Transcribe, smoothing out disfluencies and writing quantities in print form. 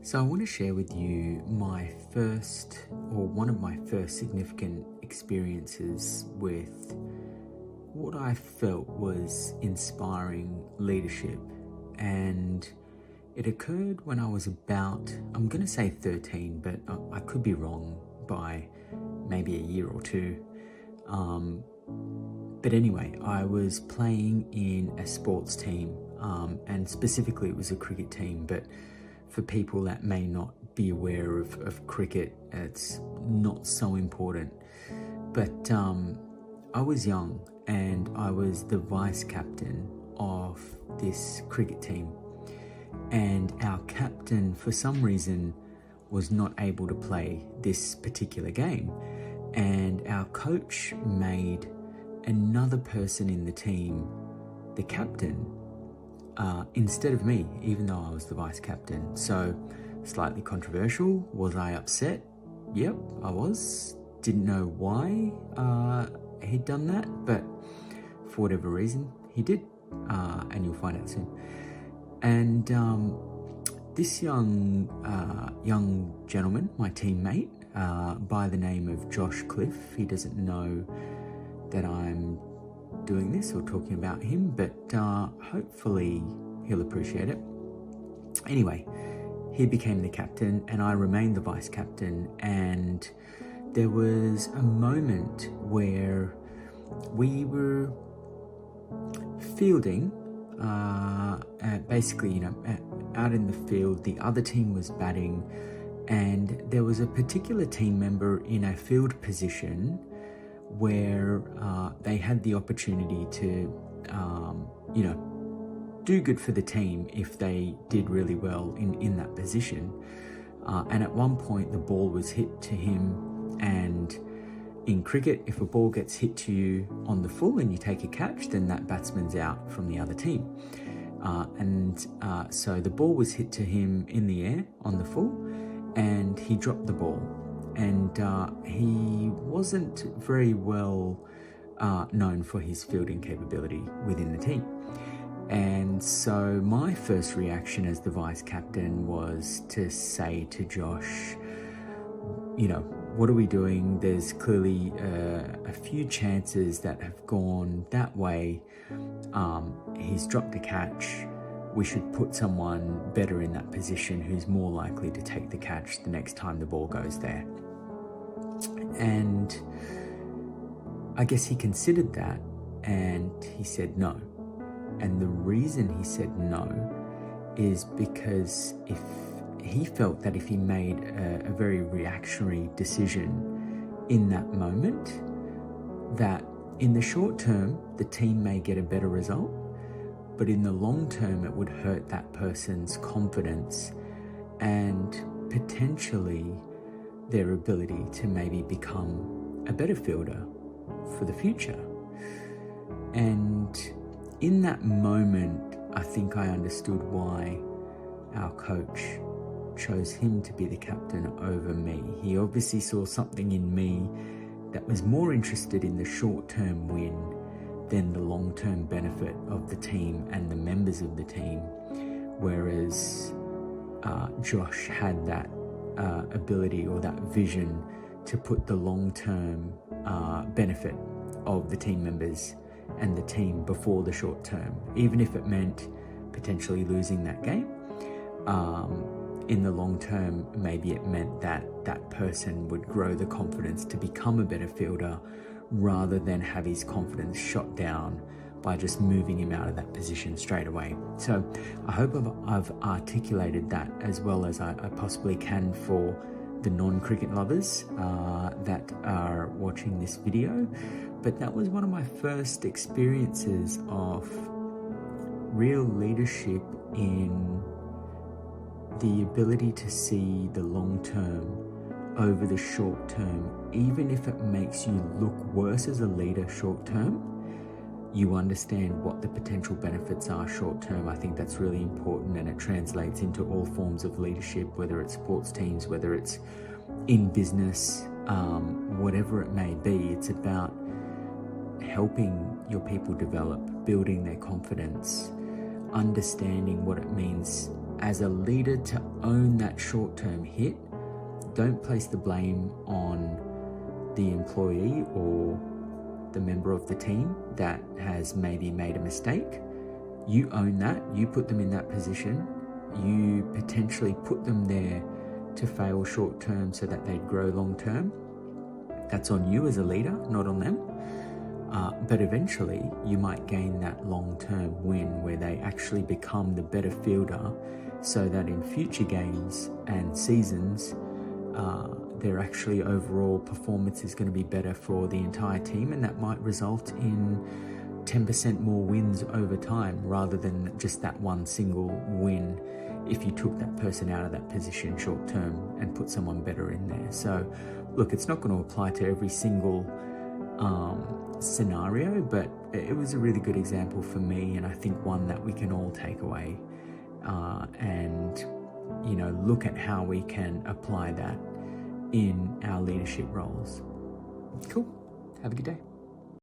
So I want to share with you one of my first significant experiences with what I felt was inspiring leadership. And it occurred when I was about, I'm going to say 13, but I could be wrong by maybe a year or two. But anyway, I was playing in a sports team, and specifically it was a cricket team, but for people that may not be aware of cricket, it's not so important. But I was young and I was the vice captain of this cricket team. And our captain, for some reason, was not able to play this particular game. And our coach made another person in the team the captain instead of me, even though I was the vice captain. So slightly controversial. Was I upset? Yep, I was. Didn't know why he'd done that, but for whatever reason, he did, and you'll find out soon. And this young gentleman, my teammate, by the name of Josh Cliff, he doesn't know that I'm doing this or talking about him, but hopefully he'll appreciate it. Anyway, he became the captain and I remained the vice captain, and there was a moment where we were fielding, basically, out in the field. The other team was batting, and there was a particular team member in a field position where they had the opportunity to, do good for the team if they did really well in that position. And at one point, the ball was hit to him. And in cricket, if a ball gets hit to you on the full and you take a catch, then that batsman's out from the other team. So the ball was hit to him in the air on the full, and he dropped the ball. And he wasn't very well known for his fielding capability within the team. And so my first reaction as the vice captain was to say to Josh, what are we doing? There's clearly a few chances that have gone that way. He's dropped a catch. We should put someone better in that position who's more likely to take the catch the next time the ball goes there. And I guess he considered that, and he said no. And the reason he said no is because if he felt that if he made a very reactionary decision in that moment, that in the short term, the team may get a better result, but in the long term, it would hurt that person's confidence and potentially their ability to maybe become a better fielder for the future. And in that moment, I think I understood why our coach chose him to be the captain over me. He obviously saw something in me that was more interested in the short-term win than the long-term benefit of the team and the members of the team, whereas Josh had that ability or that vision to put the long-term benefit of the team members and the team before the short term, even if it meant potentially losing that game. In the long term, maybe it meant that that person would grow the confidence to become a better fielder rather than have his confidence shot down by just moving him out of that position straight away. So I hope I've articulated that as well as I possibly can for the non-cricket lovers that are watching this video. But that was one of my first experiences of real leadership in the ability to see the long term over the short term. Even if it makes you look worse as a leader short term, you understand what the potential benefits are short term. I think that's really important, and it translates into all forms of leadership, whether it's sports teams, whether it's in business, whatever it may be. It's about helping your people develop, building their confidence, understanding what it means as a leader to own that short-term hit. Don't place the blame on the employee or the member of the team that has maybe made a mistake. You own that, you put them in that position, you potentially put them there to fail short term so that they grow long term. That's on you as a leader, not on them. But eventually you might gain that long-term win where they actually become the better fielder, so that in future games and seasons, their actually overall performance is going to be better for the entire team, and that might result in 10% more wins over time rather than just that one single win if you took that person out of that position short term and put someone better in there. So look, it's not going to apply to every single scenario, but it was a really good example for me, and I think one that we can all take away and look at how we can apply that in our leadership roles. Cool. Have a good day.